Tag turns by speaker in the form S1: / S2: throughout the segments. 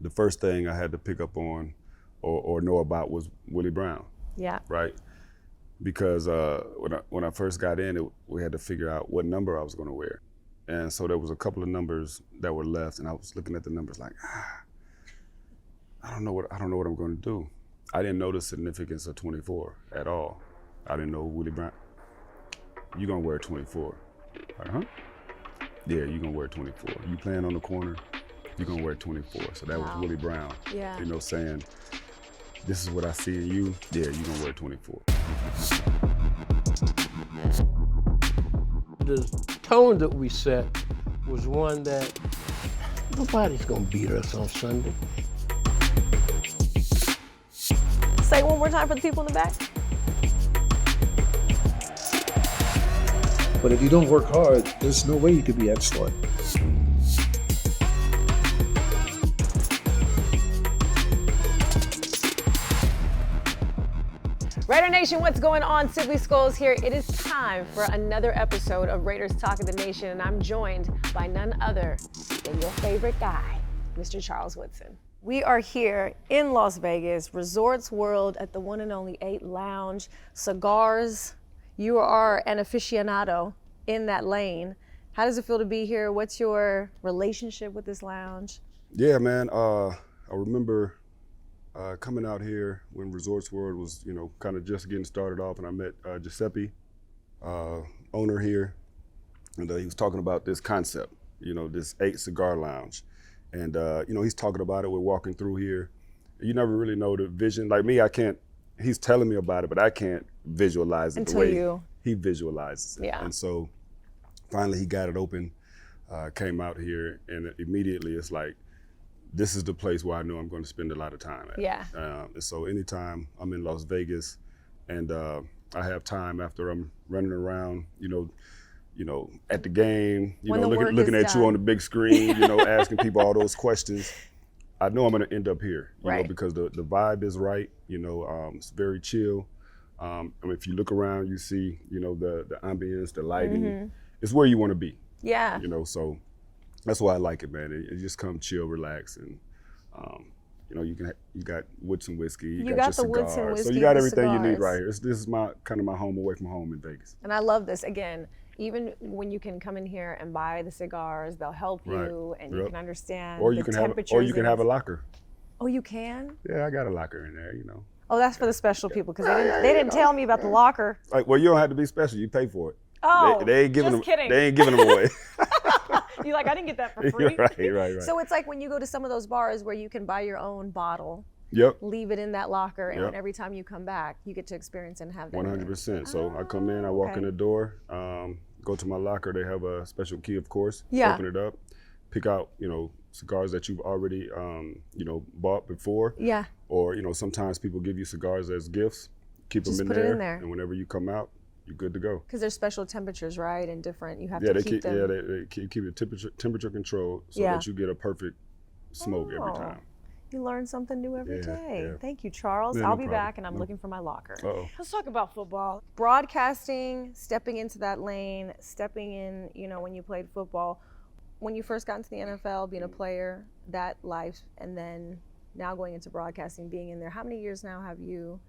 S1: the first thing I had to pick up on or know about was Willie Brown.
S2: Yeah.
S1: Right? Because when I first got in, we had to figure out what number I was going to wear. And so there was a couple of numbers that were left, and I was looking at the numbers like, I don't know what I'm going to do. I didn't know the significance of 24 at all. I didn't know Willie Brown. You're going to wear 24. Like, yeah, you're going to wear 24. You playing on the corner, you're going to wear 24. So that was Willie Brown, saying, this is what I see in you. Yeah, you're going to wear 24.
S3: The tone that we set was one that nobody's going to beat us on Sunday.
S2: Say it one more time for the people in the back.
S4: But if you don't work hard, there's no way you could be excellent.
S2: Raider Nation, what's going on? Sibley Scoles here. It is time for another episode of Raiders Talk of the Nation, and I'm joined by none other than your favorite guy, Mr. Charles Woodson. We are here in Las Vegas, Resorts World at the one and only 8 Lounge. Cigars, you are an aficionado in that lane. How does it feel to be here? What's your relationship with this lounge?
S1: Yeah, man. I remember coming out here when Resorts World was, kind of just getting started off, and I met Giuseppe, owner here, and he was talking about this concept, this 8 cigar lounge. And, he's talking about it. We're walking through here. You never really know the vision. Like me, he's telling me about it, but I can't visualize it
S2: Until
S1: the way
S2: you.
S1: He visualizes it.
S2: Yeah.
S1: And so finally he got it open, came out here, and immediately it's like, this is the place where I know I'm going to spend a lot of time at.
S2: Yeah.
S1: And so anytime I'm in Las Vegas and I have time after I'm running around, at the game, looking at you on the big screen, asking people all those questions, I know I'm going to end up here,
S2: right.
S1: Because the vibe is right, it's very chill. If you look around, you see, the ambience, the lighting,
S2: Mm-hmm.
S1: it's where you want to be.
S2: Yeah.
S1: So that's why I like it, man. It just come chill, relax, and you got Woodson whiskey, you got your
S2: the Woodson
S1: cigars,
S2: whiskey,
S1: so you got
S2: the
S1: everything you need
S2: cigars.
S1: right here. This is my kind of my home away from home in Vegas.
S2: And I love this. Again, even when you can come in here and buy the cigars, they'll help you, and you can understand
S1: or you
S2: the
S1: can
S2: temperatures.
S1: or you can have a locker.
S2: Oh, you can?
S1: Yeah, I got a locker in there,
S2: Oh, that's for the special people, because they didn't tell me about the locker.
S1: Like, well, you don't have to be special. You pay for it.
S2: Oh,
S1: they ain't giving
S2: just
S1: them.
S2: kidding.
S1: They ain't giving them away.
S2: You're like, I didn't get that for free.
S1: Right.
S2: So it's like when you go to some of those bars where you can buy your own bottle,
S1: Yep.
S2: leave it in that locker, and
S1: Yep.
S2: every time you come back, you get to experience and have that.
S1: 100%. So I come in, I walk in the door, go to my locker. They have a special key, of course.
S2: Yeah.
S1: Open it up, pick out, cigars that you've already, bought before.
S2: Yeah.
S1: Or, sometimes people give you cigars as gifts. Keep
S2: Just
S1: them
S2: put it in there.
S1: And whenever you come out, you're good to go.
S2: Because there's special temperatures, right, and different. You have
S1: Yeah,
S2: to keep them.
S1: Yeah, they keep it temperature controlled so that you get a perfect smoke every time.
S2: You learn something new every day.
S1: Yeah.
S2: Thank you, Charles.
S1: Yeah, no
S2: I'll be
S1: problem.
S2: back, and I'm looking for my locker.
S1: Uh-oh.
S2: Let's talk about football. Broadcasting, stepping into that lane, stepping in, when you played football. When you first got into the NFL, being a player, that life, and then now going into broadcasting, being in there. How many years now have you?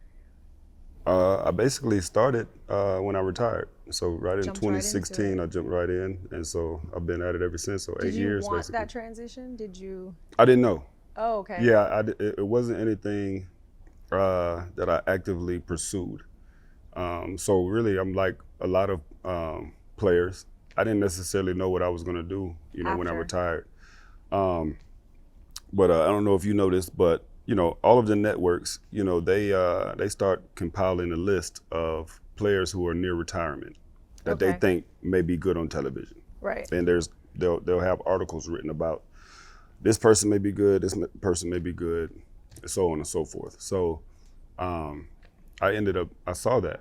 S1: I basically started when I retired. So right in
S2: Jumped
S1: 2016,
S2: right
S1: I jumped right in. And so I've been at it ever since, so 8 years
S2: Did you want
S1: basically.
S2: that transition? Did you?
S1: I didn't know.
S2: Oh, okay.
S1: Yeah, it wasn't anything that I actively pursued. So really, I'm like a lot of players. I didn't necessarily know what I was gonna do, when I
S2: After.
S1: retired. But I don't know if you know this, but all of the networks, they start compiling a list of players who are near retirement that they
S2: Okay.
S1: think may be good on television.
S2: Right.
S1: And they'll have articles written about this person may be good, this person may be good, and so on and so forth. So I saw that,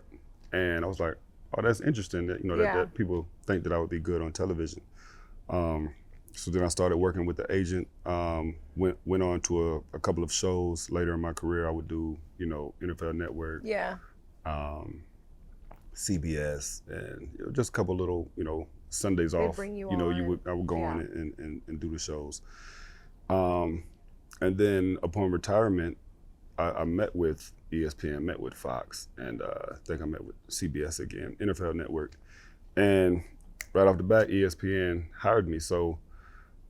S1: and I was like, oh, that's interesting that that people think that I would be good on television. So then I started working with the agent, went on to a couple of shows later in my career. I would do, NFL Network,
S2: Yeah.
S1: CBS, and just a couple little, Sundays
S2: They'd
S1: off.
S2: bring you
S1: I
S2: on.
S1: would go
S2: Yeah.
S1: on and do the shows. And then upon retirement, I met with ESPN, met with Fox, and I think I met with CBS again, NFL Network. And right off the bat, ESPN hired me. So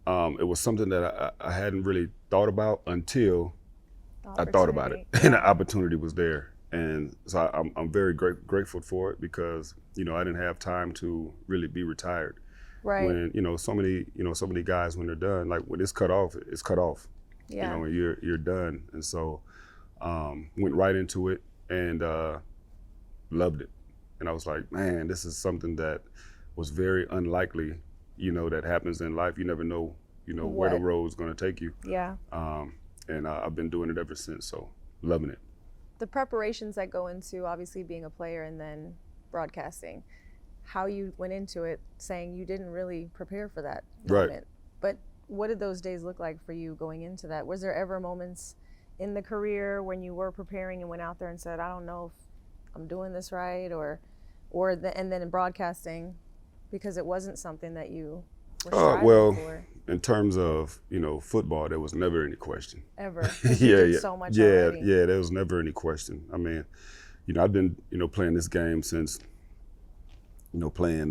S1: it was something that I hadn't really thought about until I thought about it, and the opportunity was there. And so I'm very grateful for it because, you know, I didn't have time to really be retired.
S2: Right.
S1: When, so many guys, when they're done, like when it's cut off, it's cut off.
S2: Yeah.
S1: You know, when you're done. And so went right into it and loved it. And I was like, man, this is something that was very unlikely, that happens in life. You never know, where the road's gonna take you.
S2: Yeah.
S1: And I've been doing it ever since, so loving it.
S2: The preparations that go into obviously being a player and then broadcasting, how you went into it saying you didn't really prepare for that moment.
S1: Right.
S2: But what did those days look like for you going into that? Was there ever moments in the career when you were preparing and went out there and said, I don't know if I'm doing this right, and then in broadcasting, because it wasn't something that you were striving for?
S1: In terms of, football, there was never any question.
S2: Ever. You did so much already.
S1: Yeah, there was never any question. I mean, I've been, playing this game since, playing,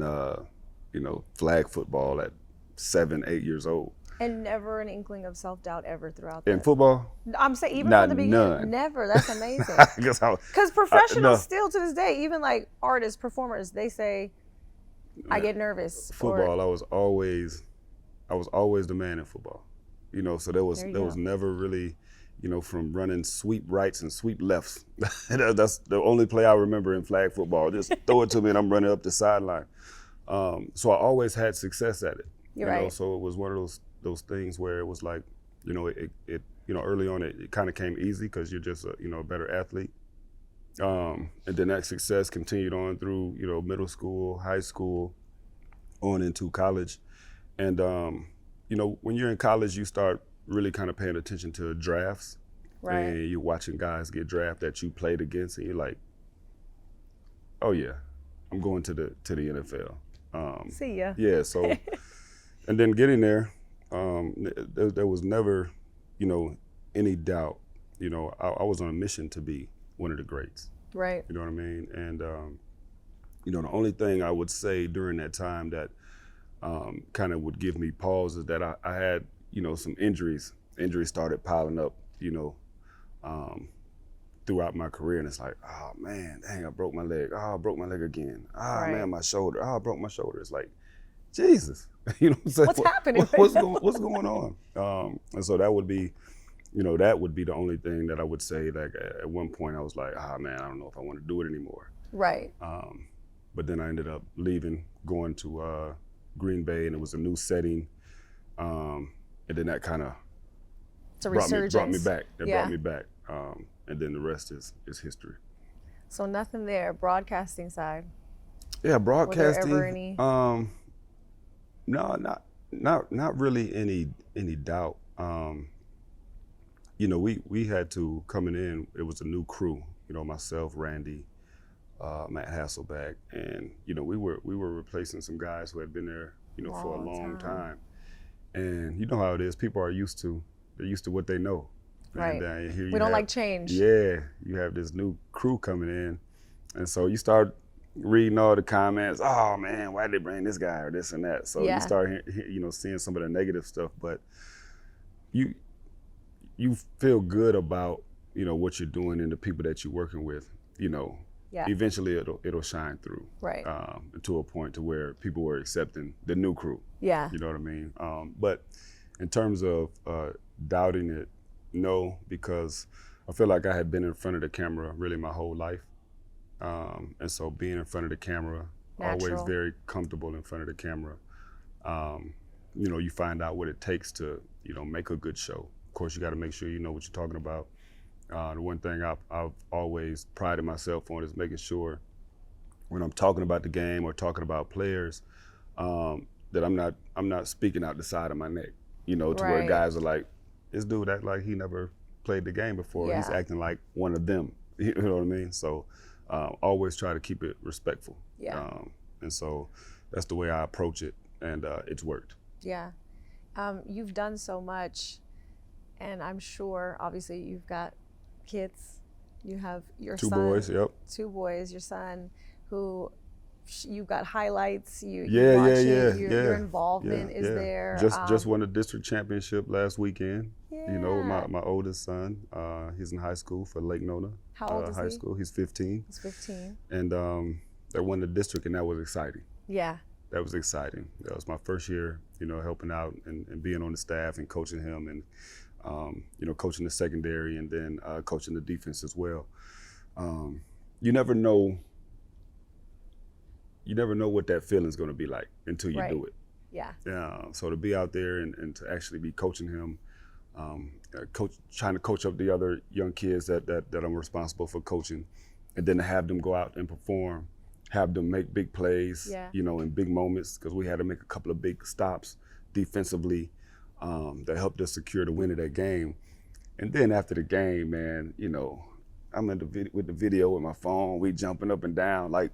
S1: flag football at 7, 8 years old.
S2: And never an inkling of self-doubt ever throughout that?
S1: In football?
S2: I'm saying even
S1: not
S2: from the beginning,
S1: none.
S2: Never. That's amazing.
S1: Because
S2: professionals still to this day, even like artists, performers, they say, I get nervous.
S1: Football, I was always the man in football. So there was never really, from running sweep rights and sweep lefts. That's the only play I remember in flag football. Just throw it to me and I'm running up the sideline. So I always had success at it.
S2: You're right.
S1: So it was one of those things where it was like, it early on it kind of came easy because you're just a better athlete. And then that success continued on through, middle school, high school, on into college. And, when you're in college, you start really kind of paying attention to drafts.
S2: Right.
S1: And you're watching guys get drafted that you played against, and you're like, oh yeah, I'm going to the NFL.
S2: See ya.
S1: Yeah, so, and then getting there, there was never, any doubt. I was on a mission to be one of the greats.
S2: Right.
S1: You know what I mean? And, the only thing I would say during that time that kind of would give me pause is that I had, some injuries. Injuries started piling up, throughout my career. And it's like, oh man, dang, I broke my leg. Oh, I broke my leg again.
S2: Right.
S1: Man, my shoulder. Oh, I broke my shoulder. It's like, Jesus, what I'm saying?
S2: What's happening?
S1: What's going on? And so that would be, that would be the only thing that I would say. Like at one point, I was like, man, I don't know if I want to do it anymore.
S2: Right.
S1: But then I ended up leaving, going to Green Bay, and it was a new setting. And then that kind of brought me back. Brought me back. And then the rest is history.
S2: So nothing there, broadcasting side.
S1: Yeah, broadcasting.
S2: Were there ever any?
S1: No, not really any doubt. We had to coming in. It was a new crew. Myself, Randy, Matt Hasselbeck, and we were replacing some guys who had been there, for a long time. And you know how it is. People are used to what they know.
S2: Right.
S1: And,
S2: we don't like change.
S1: Yeah, you have this new crew coming in, and so you start reading all the comments. Oh man, why did they bring this guy or this and that? So you start, seeing some of the negative stuff, but you feel good about what you're doing and the people that you're working with. Eventually it'll shine through.
S2: Right.
S1: To a point to where people were accepting the new crew.
S2: Yeah.
S1: You know what I mean? But in terms of doubting it, no, because I feel like I had been in front of the camera really my whole life. And so being in front of the camera,
S2: Natural.
S1: always very comfortable in front of the camera. You find out what it takes to, make a good show. Of course, you got to make sure you know what you're talking about. The one thing I've always prided myself on is making sure when I'm talking about the game or talking about players, that I'm not speaking out the side of my neck, to where guys are like, this dude act like he never played the game before.
S2: Yeah.
S1: He's acting like one of them. You know what I mean? So always try to keep it respectful.
S2: Yeah.
S1: And so that's the way I approach it, and it's worked.
S2: Yeah. You've done so much, And I'm sure, obviously, you've got kids. You have your
S1: Two
S2: son.
S1: boys, yep.
S2: 2 boys, your son, who you've got highlights. You
S1: Yeah,
S2: watch
S1: yeah,
S2: it. Your involvement is there.
S1: Just won the district championship last weekend.
S2: Yeah.
S1: You know, my oldest son, he's in high school for Lake Nona.
S2: How old is
S1: high
S2: he?
S1: school. He's 15.
S2: He's 15.
S1: And they won the district, and that was exciting.
S2: Yeah.
S1: That was exciting. That was my first year, you know, helping out and being on the staff and coaching him and, you know, coaching the secondary and then coaching the defense as well. You never know what that feeling's going to be like until you do it.
S2: Yeah.
S1: So to be out there and to actually be coaching him, trying to coach up the other young kids that I'm responsible for coaching, and then to have them go out and perform, have them make big plays, you know, in big moments, because we had to make a couple of big stops defensively that helped us secure the win of that game. And then after the game, man, you know, I'm with the video with my phone, we jumping up and down, like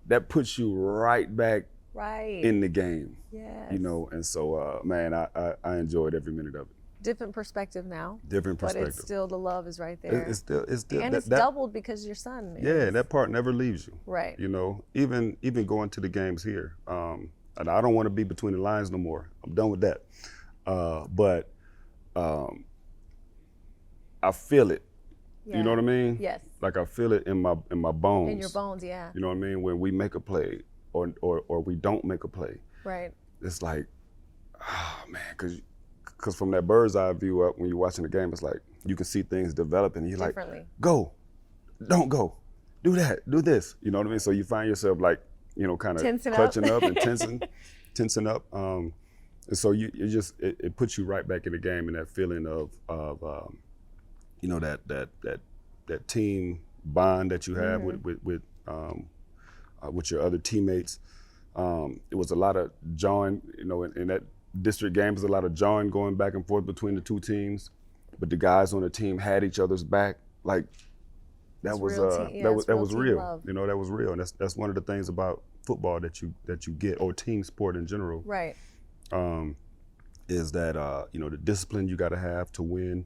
S1: that puts you right back in the game.
S2: Yes.
S1: You know, and so, man, I enjoyed every minute of it.
S2: Different perspective now.
S1: Different perspective.
S2: But it's still, the love is right there.
S1: It's still
S2: and it's doubled because your son is.
S1: Yeah, that part never leaves you.
S2: Right.
S1: You know, even going to the games here. And I don't want to be between the lines no more. I'm done with that. But I feel it.
S2: Yeah.
S1: You know what I mean?
S2: Yes.
S1: Like I feel it in my bones.
S2: In your bones, yeah.
S1: You know what I mean? When we make a play or we don't make a play.
S2: Right.
S1: It's like, oh man, because from that bird's eye view up, when you're watching the game, it's like you can see things developing. And you're like, go, don't go, do that, do this. You know what I mean? So you find yourself like, you know, kind of clutching up and tensing up. And so it puts you right back in the game, and that feeling of you know, that team bond that you have with your other teammates. It was a lot of jawing, you know, in that district game, was a lot of jawing going back and forth between the two teams, but the guys on the team had each other's back. Like that was real.
S2: Love.
S1: You know, that was real, and that's one of the things about football that you get, or team sport in general.
S2: Right.
S1: Is that you know, the discipline you got to have to win,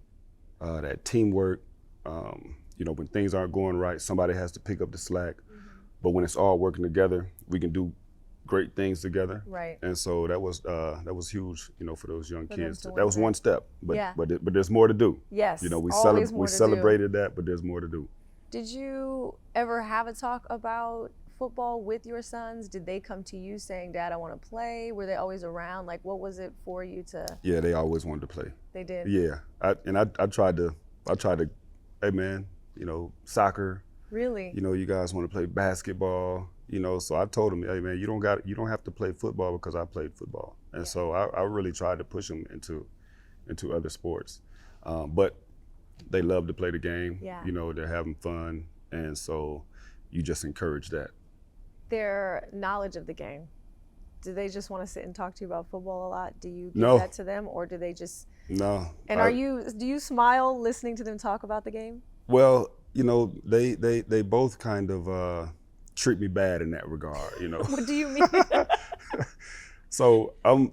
S1: that teamwork. You know, when things aren't going right, somebody has to pick up the slack. But when it's all working together, we can do great things together.
S2: Right.
S1: And so that was huge, you know, for those young kids.
S2: that
S1: That was one step, but
S2: Yeah.
S1: but there's more to do.
S2: Yes.
S1: You know, we
S2: always more to do.
S1: celebrated that, but there's more to do.
S2: Did you ever have a talk about football with your sons? Did they come to you saying, Dad, I want to play? Were they always around? Like, what was it for you to?
S1: Yeah, they always wanted to play.
S2: They did?
S1: Yeah, I tried to, hey man, you know, soccer.
S2: Really?
S1: You know, you guys want to play basketball, you know, so I told them, hey man, you don't have to play football because I played football. And so I really tried to push them into other sports. But they love to play the game.
S2: Yeah.
S1: You know, they're having fun. And so you just encourage that.
S2: Their knowledge of the game, do they just want to sit and talk to you about football a lot? Do you give
S1: No.
S2: that to them, or do they just?
S1: No.
S2: And do you smile listening to them talk about the game?
S1: Well, you know, they both kind of treat me bad in that regard, you know.
S2: What do you mean?
S1: So I'm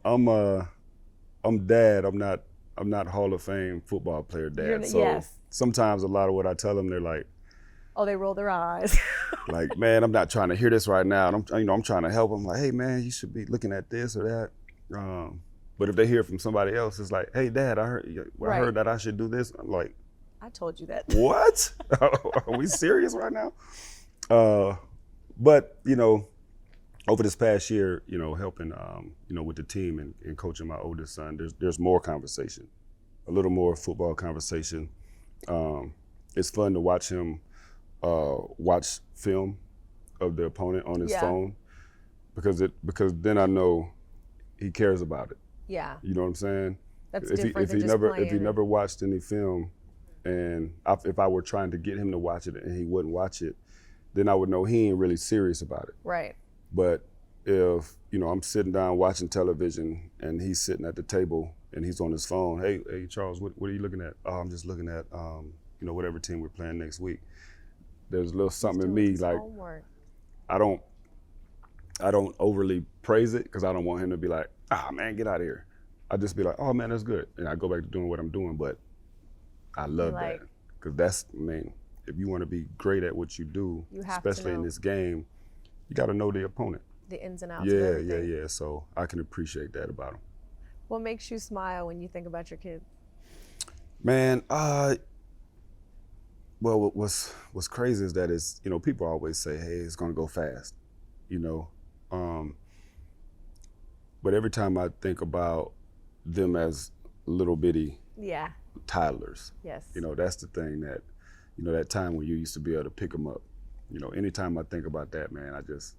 S1: dad. I'm not Hall of Fame football player dad. So
S2: yes.
S1: sometimes a lot of what I tell them, they're like,
S2: Oh, they roll their eyes.
S1: like, man, I'm not trying to hear this right now. And I'm trying to help them. Like, hey man, you should be looking at this or that. But if they hear from somebody else, it's like, hey dad, I heard that I should do this. I'm like,
S2: I told you that.
S1: what? Are we serious right now? But you know, over this past year, you know, helping you know, with the team and coaching my oldest son, there's more conversation, a little more football conversation. It's fun to watch him watch film of the opponent on his phone, because then I know he cares about it.
S2: Yeah.
S1: You know what I'm saying?
S2: That's
S1: if
S2: different
S1: he
S2: than just
S1: if he
S2: playing
S1: never watched any film, and if I were trying to get him to watch it and he wouldn't watch it, then I would know he ain't really serious about it.
S2: Right.
S1: But if, you know, I'm sitting down watching television and he's sitting at the table and he's on his phone, hey Charles, what are you looking at? Oh, I'm just looking at you know, whatever team we're playing next week. There's a little something in me, like
S2: homework.
S1: I don't overly praise it, because I don't want him to be like, man, get out of here. I'd just be like, oh man, that's good. And I go back to doing what I'm doing, but I love that. Because that's, I mean, if you want to be great at what you do,
S2: You have to
S1: especially in
S2: know
S1: this game, you got to know the opponent.
S2: the ins and outs of
S1: Yeah,
S2: everything.
S1: yeah. So I can appreciate that about them.
S2: What makes you smile when you think about your kids?
S1: Man, well, what's crazy is that it's, you know, people always say, hey, it's gonna go fast, you know. But every time I think about them as little bitty
S2: Yeah.
S1: toddlers,
S2: Yes.
S1: you know, that's the thing that, you know, that time when you used to be able to pick them up. You know, anytime I think about that, man, I just,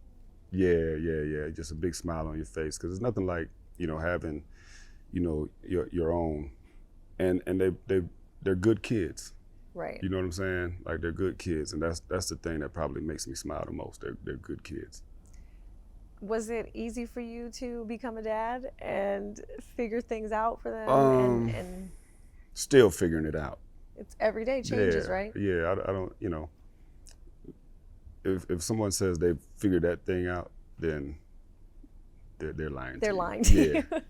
S1: yeah, just a big smile on your face, because there's nothing like, you know, having, you know, your own, and they're good kids.
S2: Right.
S1: You know what I'm saying? Like, they're good kids, and that's the thing that probably makes me smile the most. They're good kids.
S2: Was it easy for you to become a dad and figure things out for them? And
S1: Still figuring it out.
S2: it's everyday changes,
S1: Yeah,
S2: right?
S1: Yeah, I don't, you know, if someone says they've figured that thing out, then they're lying.
S2: They're
S1: to
S2: lying
S1: you.
S2: to
S1: Yeah.
S2: you.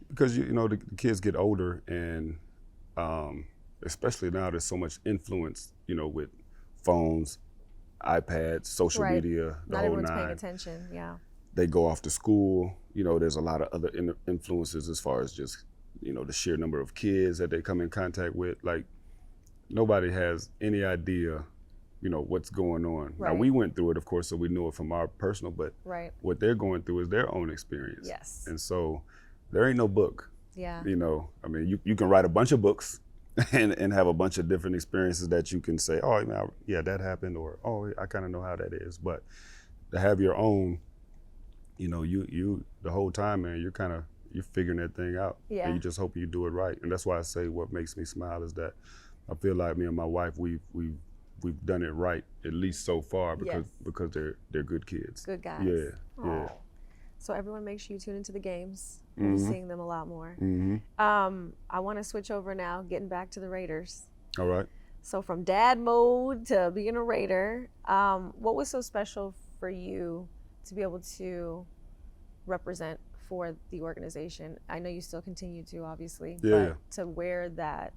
S1: Because you know the kids get older, and especially now there's so much influence, you know, with phones, iPads, social
S2: Right.
S1: media, the
S2: Not
S1: whole
S2: everyone's paying
S1: nine.
S2: attention. Yeah.
S1: They go off to school. You know, there's a lot of other influences as far as just, you know, the sheer number of kids that they come in contact with. Like, nobody has any idea, you know, what's going on. Now,
S2: Right.
S1: we went through it, of course, so we know it from our personal, but
S2: Right.
S1: what they're going through is their own experience.
S2: Yes.
S1: And so there ain't no book.
S2: Yeah.
S1: You know, I mean, you can write a bunch of books and have a bunch of different experiences that you can say, oh, yeah, that happened, or, oh, I kind of know how that is. But to have your own, you know, you the whole time, man, you're figuring that thing out.
S2: Yeah.
S1: And you just hope you do it right. And that's why I say what makes me smile is that I feel like me and my wife, we've done it right, at least so far, because they're good kids.
S2: Good guys.
S1: Yeah, yeah.
S2: Aw. So everyone, make sure you tune into the games. We'll be seeing them a lot more.
S1: Mm-hmm.
S2: I want to switch over now, getting back to the Raiders.
S1: All right.
S2: So from dad mode to being a Raider, what was so special for you to be able to represent for the organization? I know you still continue to, obviously,
S1: Yeah.
S2: but to wear that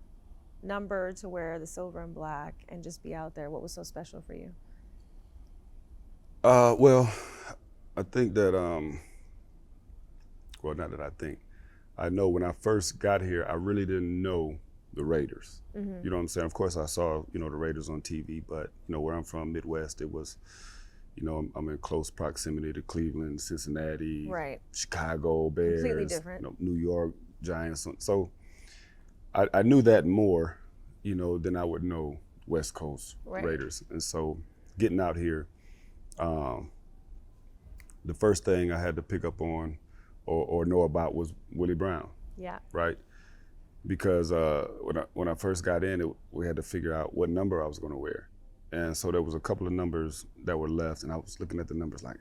S2: number, to wear the silver and black, and just be out there, what was so special for you?
S1: Well, I think that, well, not that I think, I know when I first got here, I really didn't know the Raiders.
S2: Mm-hmm.
S1: You know what I'm saying? Of course, I saw, you know, the Raiders on TV, but, you know, where I'm from, Midwest, it was, you know, I'm in close proximity to Cleveland, Cincinnati,
S2: Right.
S1: Chicago Bears,
S2: Completely different.
S1: You know, New York Giants. So I knew that more, you know, than I would know West Coast
S2: Right.
S1: Raiders. And so getting out here, the first thing I had to pick up on or know about was Willie Brown,
S2: Yeah.
S1: right? Because when I first got in, we had to figure out what number I was going to wear. And so there was a couple of numbers that were left, and I was looking at the numbers like,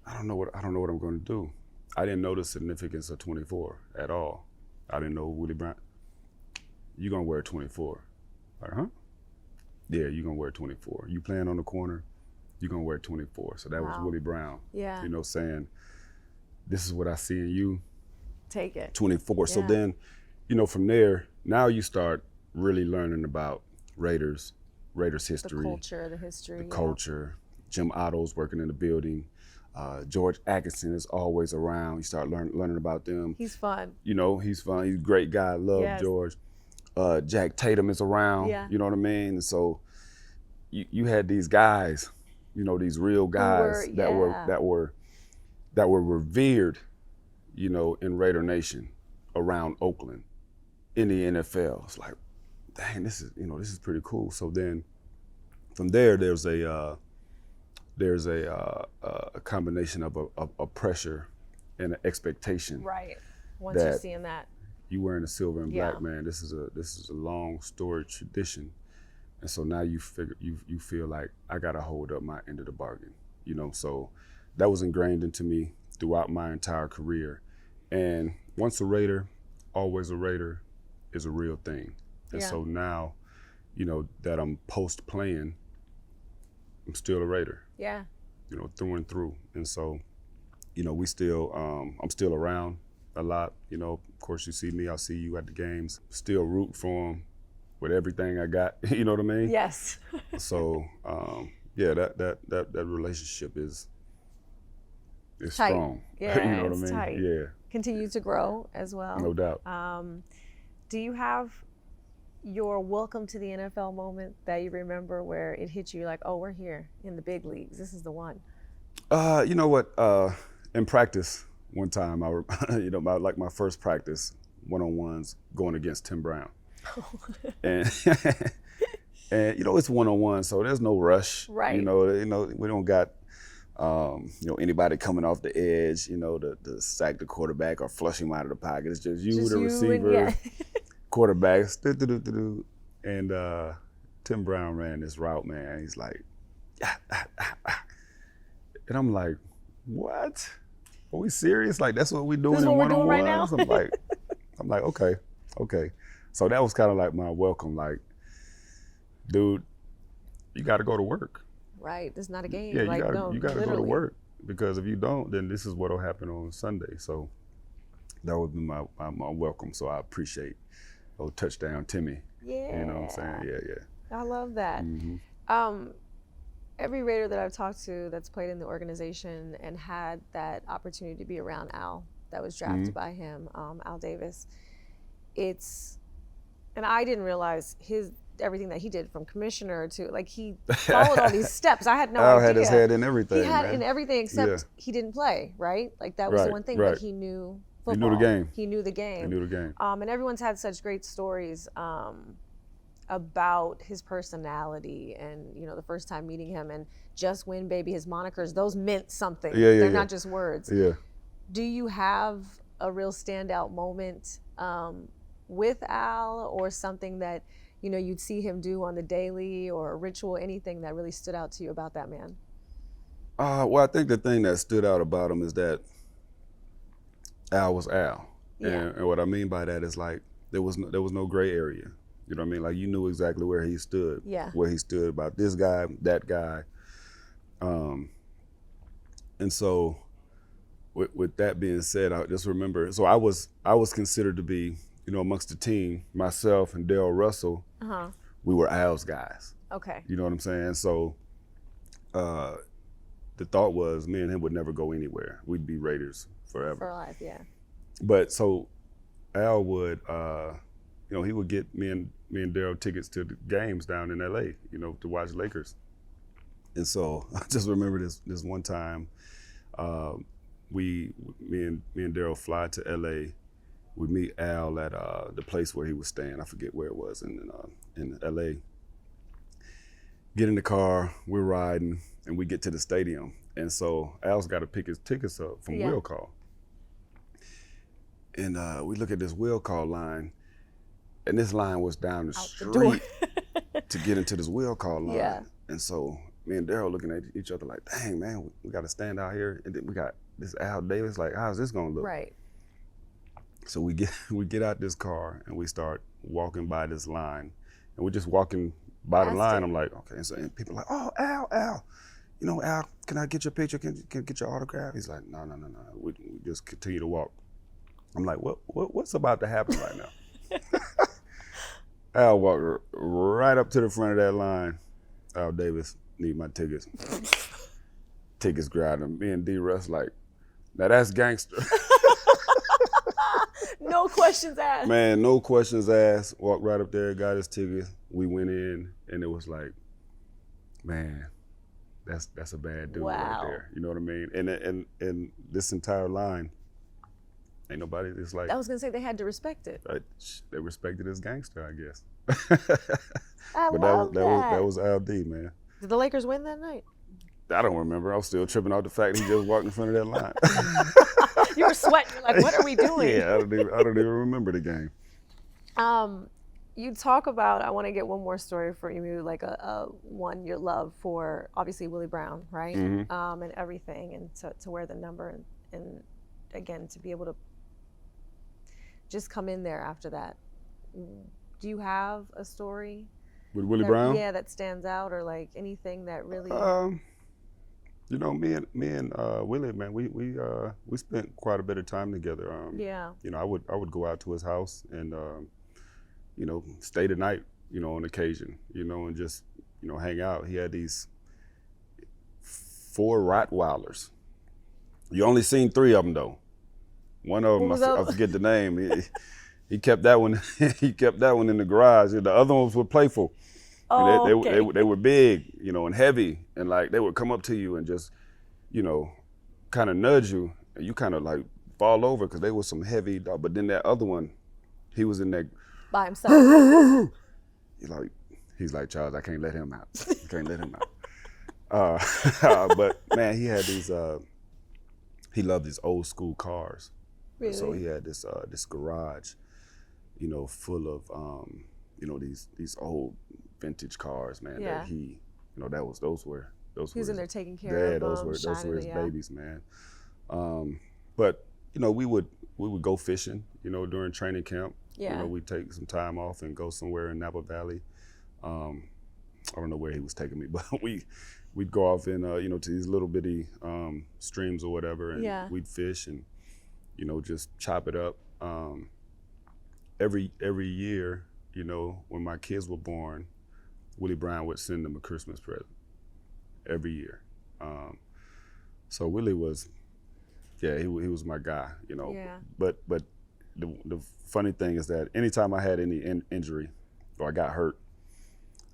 S1: I don't know what I'm going to do. I didn't know the significance of 24 at all. I didn't know Willie Brown. You're going to wear 24. Like, huh? Yeah, you're going to wear 24. You playing on the corner, you're going to wear 24. So that was
S2: Wow.
S1: Willie Brown,
S2: Yeah.
S1: you know, saying, this is what I see in you,
S2: Take it.
S1: 24. So
S2: Yeah.
S1: then, you know, from there, now you start really learning about Raiders history,
S2: The history.
S1: the
S2: yeah.
S1: culture. Jim Otto's working in the building. George Atkinson is always around. You start learning about them.
S2: He's fun.
S1: You know, he's fun. He's a great guy. Love
S2: Yes.
S1: George. Jack Tatum is around.
S2: Yeah.
S1: You know what I mean? And so you had these guys, you know, these real guys that were revered, you know, in Raider Nation around Oakland, in the NFL. It's like, dang, this is pretty cool. So then, from there, there's a combination of a pressure and an expectation.
S2: Right. Once you're
S1: That-
S2: seeing that.
S1: You wearing the silver and
S2: Yeah.
S1: black, man. This is a long storied tradition, and so now you feel like I gotta hold up my end of the bargain. You know, so that was ingrained into me throughout my entire career. And once a Raider, always a Raider is a real thing. And
S2: Yeah.
S1: so now, you know, that I'm post playing, I'm still a Raider,
S2: Yeah.
S1: you know, through and through. And so, you know, I'm still around, a lot. You know, of course, you see me, I'll see you at the games. Still root for him with everything I got. You know what I mean?
S2: Yes.
S1: So, yeah, that relationship is
S2: tight.
S1: strong.
S2: Yeah,
S1: you know what I
S2: it's
S1: mean?
S2: tight.
S1: Yeah,
S2: Continue to grow as well.
S1: no doubt.
S2: Do you have your welcome to the NFL moment that you remember where it hit you like, oh, we're here in the big leagues. This is the one.
S1: You know what? In practice, one time, you know, my first practice, one-on-ones going against Tim Brown, and and you know it's one-on-one, so there's no rush.
S2: Right.
S1: You know, we don't got you know, anybody coming off the edge, you know, to sack the quarterback or flush him out of the pocket. It's just you, the receiver, quarterbacks, and Tim Brown ran this route, man. He's like, and I'm like, what? Are we serious? Like that's what we doing in one-on-ones?
S2: Right now?
S1: I'm like, okay. So that was kind of like my welcome, like, dude, you got to go to work.
S2: Right, it's not a game.
S1: Yeah,
S2: like,
S1: you got to go to work, because if you don't, then this is what'll happen on Sunday. So that would be my welcome. So I appreciate touchdown Timmy.
S2: Yeah.
S1: You know what I'm saying? Yeah.
S2: I love that.
S1: Mm-hmm.
S2: Every Raider that I've talked to that's played in the organization and had that opportunity to be around Al, that was drafted by him, Al Davis, and I didn't realize everything that he did from commissioner to, like, he followed all these steps. I had no idea.
S1: Al had his head in everything.
S2: He had
S1: man.
S2: in everything except he didn't play, right? Like that was the one thing, but he knew football.
S1: He knew the game.
S2: He knew the game.
S1: He knew the game.
S2: And everyone's had such great stories about his personality and, you know, the first time meeting him and Just Win Baby, his monikers, those meant something. They're not just words.
S1: Yeah.
S2: Do you have a real standout moment with Al, or something that, you know, you'd see him do on the daily, or a ritual, anything that really stood out to you about that man?
S1: Well, I think the thing that stood out about him is that Al was Al.
S2: Yeah.
S1: And what I mean by that is, like, there was no gray area. You know what I mean? Like, you knew exactly where he stood.
S2: Yeah.
S1: Where he stood about this guy, that guy. And so with that being said, I just remember, so I was considered to be, you know, amongst the team, myself and Darryl Russell, we were Al's guys.
S2: Okay.
S1: You know what I'm saying? So the thought was me and him would never go anywhere. We'd be Raiders forever.
S2: For life, yeah.
S1: But so Al would, you know, he would get me and Darryl tickets to the games down in LA, you know, to watch Lakers. And so I just remember this one time, me and Darryl fly to LA. We meet Al at the place where he was staying. I forget where it was in LA. Get in the car, we're riding, and we get to the stadium. And so Al's got to pick his tickets up from will call. And we look at this will call line, and this line was down the street to get into this will call line.
S2: Yeah.
S1: And so me and Darryl looking at each other like, dang, man, we got to stand out here. And then we got this Al Davis, like, how's this gonna look?
S2: Right.
S1: So we get out this car and we start walking by this line, and we're just walking by the line. I'm like, okay. And so and people are like, oh, Al, you know, Al, can I get your picture? Can I get your autograph? He's like, no. We just continue to walk. I'm like, what's about to happen right now? Al walked right up to the front of that line. Al Davis, need my tickets. Tickets grabbed him. Me and D. Russ like, now that's gangster.
S2: No questions asked.
S1: Man, no questions asked. Walked right up there, got his tickets. We went in, and it was like, man, that's a bad dude right there. You know what I mean? And this entire line, ain't nobody just like.
S2: I was gonna say they had to respect it.
S1: Right? They respected his gangster, I guess.
S2: But
S1: that was Al D, man.
S2: Did the Lakers win that night?
S1: I don't remember. I was still tripping out the fact he just walked in front of that line.
S2: You were sweating. You're like, what are we doing?
S1: Yeah, I don't even remember the game.
S2: You talk about, I want to get one more story for you, like your love for obviously Willie Brown, right?
S1: Mm-hmm.
S2: And everything, and to wear the number, and again to be able to just come in there after that. Do you have a story
S1: With Willie Brown?
S2: Yeah, that stands out, or like anything that really.
S1: You know, me and Willie, man, we spent quite a bit of time together.
S2: Yeah.
S1: You know, I would go out to his house and you know, stay the night, you know, on occasion, you know, and just, you know, hang out. He had these 4 Rottweilers. You only seen 3 of them though. One of them, I forget the name. He kept that one. He kept that one in the garage. The other ones were playful.
S2: Oh,
S1: they were big, you know, and heavy, and like they would come up to you and just, you know, kind of nudge you, and you kind of like fall over because they were some heavy dog. But then that other one, he was in there
S2: by himself.
S1: He's like, Charles, I can't let him out. I can't let him out. But man, he had these. He loved these old school cars.
S2: Really? So
S1: he had this garage, you know, full of you know, these old vintage cars, man.
S2: Yeah.
S1: That he, you know, those were
S2: he was in there taking care of them.
S1: Those were his babies, man. But you know, we would go fishing, you know, during training camp.
S2: Yeah.
S1: You know, we'd take some time off and go somewhere in Napa Valley. I don't know where he was taking me, but we'd go off in you know, to these little bitty streams or whatever, and we'd fish and, you know, just chop it up. Every year, you know, when my kids were born, Willie Brown would send them a Christmas present every year. So Willie was, he was my guy, you know.
S2: Yeah.
S1: But the funny thing is that anytime I had any injury or I got hurt,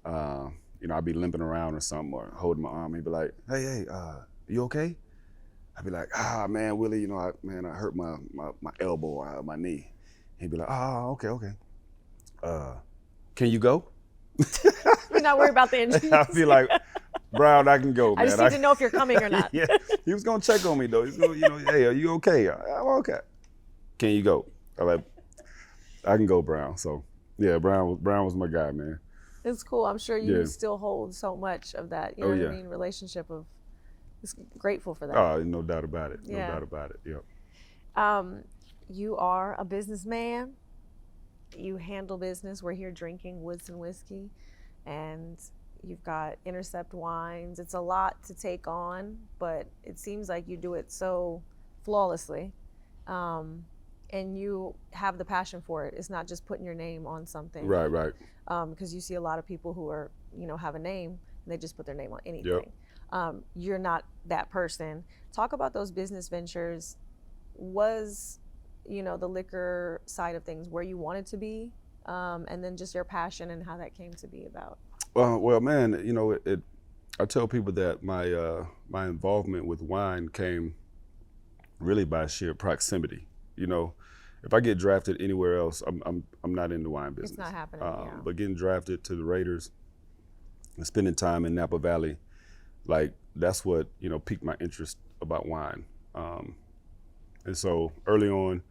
S1: you know, I'd be limping around or something or holding my arm. He'd be like, hey, you okay? I'd be like, man, Willie, you know, I hurt my elbow or my knee. He'd be like, okay. Can you go?
S2: You're not worried about the injuries.
S1: I'd be like, Brown, I can go, man.
S2: I just need to know if you're coming or not.
S1: Yeah, he was gonna check on me though. He's gonna, you know, hey, are you okay? I'm okay. Can you go? I'm like, I can go, Brown. So yeah, Brown was my guy, man.
S2: It's cool. I'm sure you still hold so much of that, you know what I mean, relationship of, just grateful for that.
S1: Oh, no doubt about it. No doubt about it. Yep.
S2: You are a businessman. You handle business. We're here drinking Woodson whiskey, and you've got Intercept wines. It's a lot to take on, but it seems like you do it so flawlessly, and you have the passion for it. It's not just putting your name on something.
S1: Right.
S2: Because you see a lot of people who are, you know, have a name and they just put their name on anything.
S1: Yep.
S2: You're not that person. Talk about those business ventures. Was, you know, the liquor side of things where you wanted to be, and then just your passion and how that came to be about?
S1: Well, man, you know, I tell people that my involvement with wine came really by sheer proximity. You know, if I get drafted anywhere else, I'm not in the wine business.
S2: It's not happening.
S1: But getting drafted to the Raiders and spending time in Napa Valley, like that's what, you know, piqued my interest about wine. And so early on,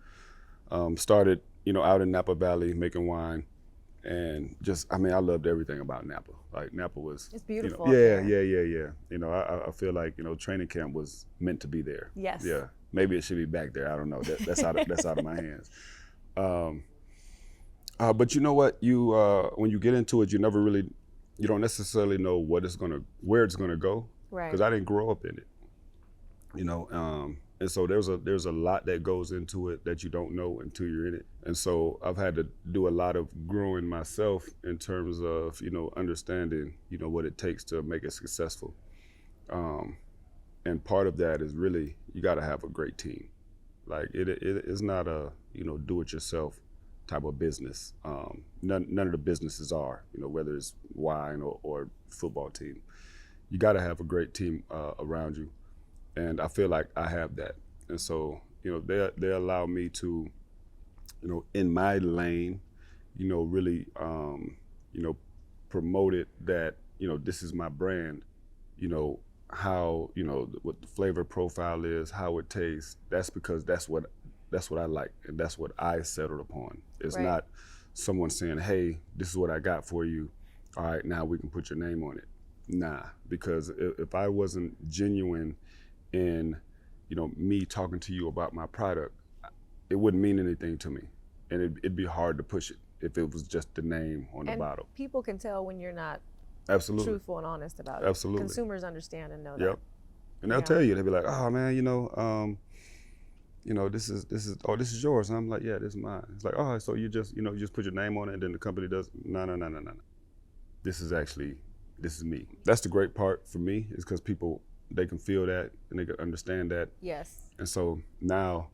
S1: started, you know, out in Napa Valley making wine, and just, I mean, I loved everything about Napa. Like Napa was,
S2: it's beautiful.
S1: You know, yeah. You know, I feel like, you know, training camp was meant to be there.
S2: Yes.
S1: Yeah. Maybe it should be back there. I don't know. That's out of my hands. But you know what? When you get into it, you don't necessarily know where it's gonna go.
S2: Right.
S1: Because I didn't grow up in it. You know, and so there's a lot that goes into it that you don't know until you're in it. And so I've had to do a lot of growing myself in terms of, you know, understanding, you know, what it takes to make it successful. And part of that is really, you got to have a great team. Like it is not a, you know, do-it-yourself type of business. None of the businesses are, you know, whether it's wine or football team. You got to have a great team around you, and I feel like I have that. And so, you know, they allow me to, you know, in my lane, you know, really, you know, promote it that, you know, this is my brand, you know, how, you know, what the flavor profile is, how it tastes. That's because that's what I like, and that's what I settled upon. It's not someone saying, hey, this is what I got for you. All right, now we can put your name on it. Nah, because if I wasn't genuine in, you know, me talking to you about my product, it wouldn't mean anything to me. And it'd be hard to push it if it was just the name on the bottle.
S2: People can tell when you're not
S1: Absolutely.
S2: truthful and honest about it.
S1: Absolutely.
S2: Consumers understand and know
S1: that. And they'll tell you, they'll be like, oh man, this is yours. And I'm like, yeah, this is mine. It's like, oh, so you just put your name on it and then the company does, no. This is me. That's the great part for me, is because people, they can feel that and they can understand that.
S2: Yes.
S1: And so now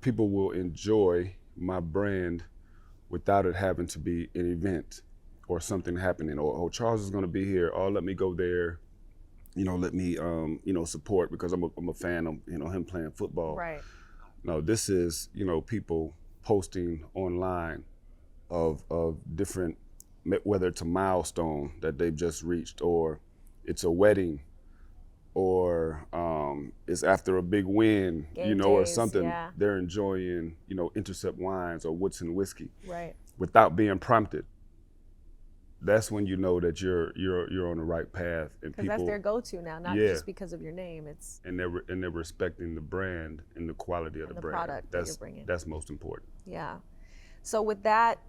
S1: people will enjoy my brand without it having to be an event or something happening, or, oh, Charles is gonna be here, oh, let me go there, let me support because I'm a fan of him playing football.
S2: Right.
S1: No, this is people posting online of different, whether it's a milestone that they've just reached, or it's a wedding, or it's after a big win,
S2: Game
S1: or
S2: days,
S1: something.
S2: yeah.
S1: They're enjoying Intercept wines or Woodson whiskey,
S2: Right.
S1: without being prompted. That's when you know that you're on the right path, and
S2: Because
S1: people,
S2: that's their go-to now, not just because of your name. It's
S1: and they're respecting the brand and the quality of the brand.
S2: product that you're bringing.
S1: That's most important.
S2: Yeah. So with that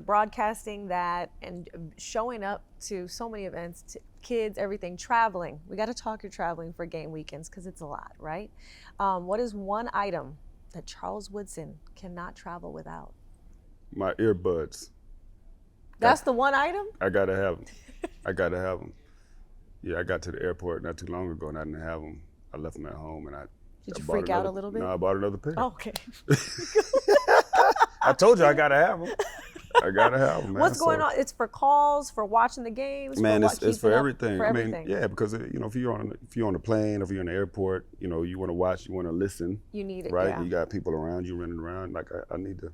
S2: broadcasting that and showing up to so many events, to kids, everything, traveling. We got to talk your traveling for game weekends because it's a lot, right? What is one item that Charles Woodson cannot travel without?
S1: My earbuds.
S2: That's the one item?
S1: I gotta have them. Yeah, I got to the airport not too long ago and I didn't have them. I left them at home and
S2: Did you
S1: bought
S2: freak out a little bit?
S1: No, I bought another pair.
S2: Oh, okay.
S1: I told you I gotta have them. I gotta have them, man.
S2: What's going on? It's for calls, for watching the games.
S1: Man, it's for
S2: keeping up,
S1: everything.
S2: For
S1: I
S2: everything.
S1: mean, yeah, because if you're on a plane, if you're in the airport, you want to watch, you want to listen.
S2: You need it,
S1: right?
S2: yeah.
S1: You got people around you running around. Like I need to.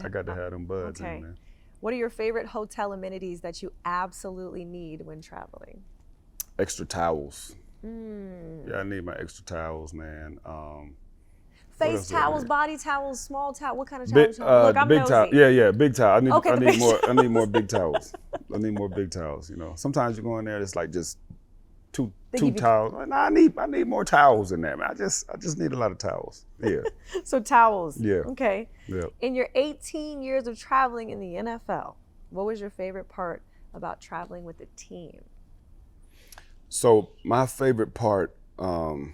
S1: I got to have them buds
S2: Okay.
S1: in there.
S2: What are your favorite hotel amenities that you absolutely need when traveling?
S1: Extra towels. Yeah, I need my extra towels, man.
S2: Face towels, body towels, small towel. What kind of towels? Look, I'm
S1: big
S2: nosy.
S1: towel. Yeah, big towel. I need more.
S2: towel.
S1: I need more big towels. I need more big towels. Sometimes you go in there, it's like just two towels. I need more towels in there, man. I just need a lot of towels. Yeah.
S2: So towels.
S1: Yeah.
S2: Okay.
S1: Yeah.
S2: In your 18 years of traveling in the NFL, what was your favorite part about traveling with the team?
S1: So my favorite part, to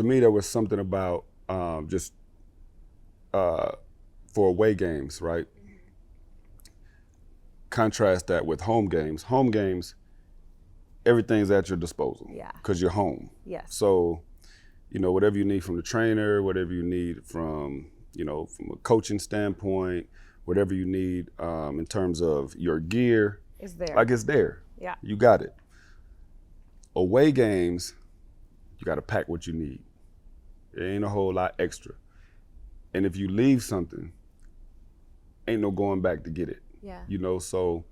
S1: me, there was something about for away games, right? Contrast that with home games. Home games, everything's at your disposal.
S2: Yeah.
S1: Because you're home.
S2: Yes.
S1: So, whatever you need from the trainer, whatever you need from a coaching standpoint, whatever you need in terms of your gear,
S2: It's there.
S1: like it's there.
S2: Yeah.
S1: You got it. Away games, you got to pack what you need. There ain't a whole lot extra. And if you leave something, ain't no going back to get it.
S2: Yeah.
S1: So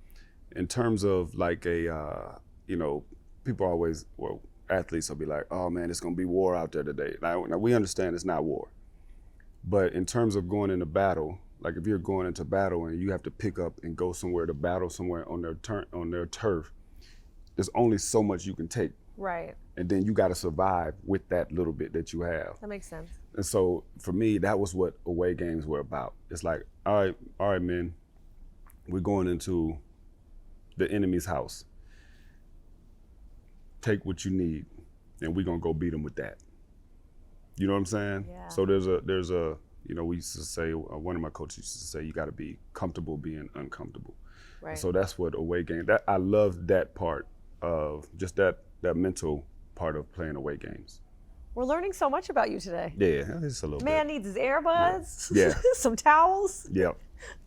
S1: in terms of like people always, athletes will be like, oh man, it's gonna be war out there today. Now we understand it's not war. But in terms of going into battle, like if you're going into battle and you have to pick up and go somewhere to battle somewhere on their turf, there's only so much you can take.
S2: Right.
S1: And then you got to survive with that little bit that you have.
S2: That makes sense.
S1: And so for me, that was what away games were about. It's like, all right, men, we're going into the enemy's house. Take what you need, and we're gonna go beat them with that. You know what I'm saying?
S2: Yeah.
S1: So there's a we used to say, one of my coaches used to say, you got to be comfortable being uncomfortable.
S2: Right.
S1: And so that's what away game. That I love that part of just that mental part of playing away games.
S2: We're learning so much about you today.
S1: Yeah, it's a little
S2: Man
S1: bit.
S2: needs his earbuds.
S1: Yeah.
S2: Some towels.
S1: Yeah.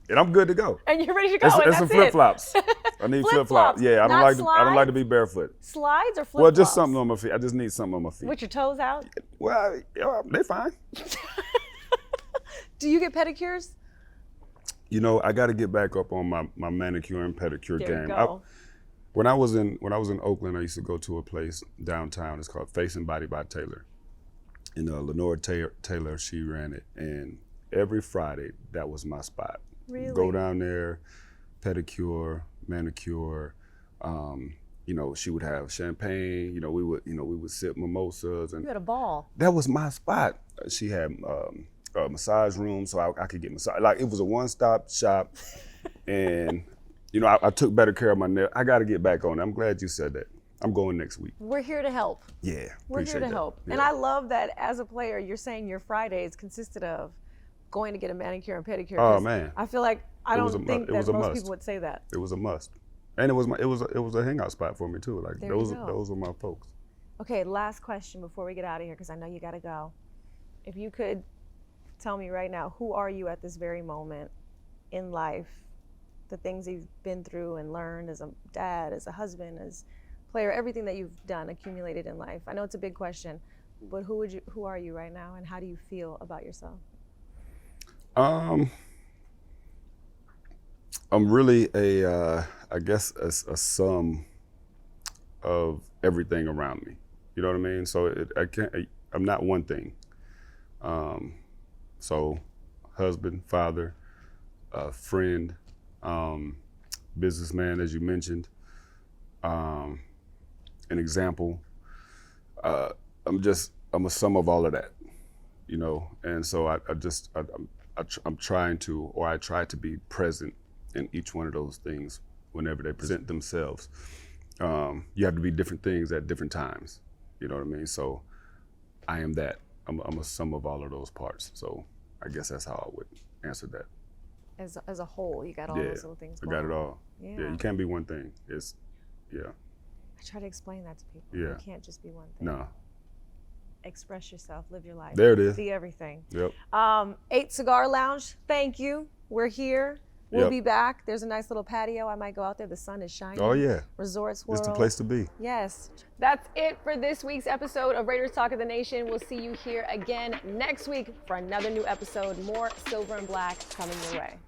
S1: And I'm good to go.
S2: And you're ready to go.
S1: It's
S2: and
S1: some
S2: that's
S1: flip flops. I need flip flops.
S2: Flip-flops,
S1: Yeah, I
S2: not
S1: don't like to
S2: slides?
S1: be barefoot.
S2: Slides or flip
S1: Well, just something on my feet. I just need something on my feet.
S2: With your toes out?
S1: Well, yeah, they're fine.
S2: Do you get pedicures?
S1: I got to get back up on my manicure and pedicure
S2: There
S1: game.
S2: you go.
S1: When I was in Oakland, I used to go to a place downtown. It's called Face and Body by Taylor. And Lenore Taylor, she ran it. And every Friday, that was my spot.
S2: Really?
S1: Go down there, pedicure, manicure. She would have champagne. We would sip mimosas, and
S2: You had a ball.
S1: that was my spot. She had a massage room, so I could get massage. Like it was a one-stop shop, and You know, I took better care of my nail. I got to get back on it. I'm glad you said that. I'm going next week.
S2: We're here to help.
S1: Yeah,
S2: We're here to help.
S1: Yeah.
S2: And I love that as a player, you're saying your Fridays consisted of going to get a manicure and pedicure.
S1: Oh man,
S2: I feel like I don't think that most people would say that.
S1: It was a must, and it was a hangout spot for me too. Like those were my folks.
S2: Okay, last question before we get out of here, because I know you got to go. If you could tell me right now, who are you at this very moment in life? The things you've been through and learned as a dad, as a husband, as player, everything that you've done, accumulated in life. I know it's a big question, but who are you right now, and how do you feel about yourself?
S1: I'm really I guess a sum of everything around me. You know what I mean? So I'm not one thing. So husband, father, friend, businessman, as you mentioned, an example. I'm a sum of all of that, you know. And so I'm trying to, or I try to be present in each one of those things whenever they present themselves. You have to be different things at different times. You know what I mean? So I am that. I'm a sum of all of those parts. So I guess that's how I would answer that.
S2: As a whole, you got all those little things going
S1: on. I got it all.
S2: Yeah,
S1: you can't be one thing.
S2: I try to explain that to people.
S1: Yeah.
S2: You can't just be one thing.
S1: No.
S2: Express yourself, live your life.
S1: There it is.
S2: Be everything.
S1: Yep.
S2: 8 Cigar Lounge, thank you. We're here. We'll be back. There's a nice little patio. I might go out there. The sun is shining.
S1: Oh, yeah.
S2: Resorts World.
S1: It's the place to be.
S2: Yes. That's it for this week's episode of Raiders Talk of the Nation. We'll see you here again next week for another new episode. More Silver and Black coming your way.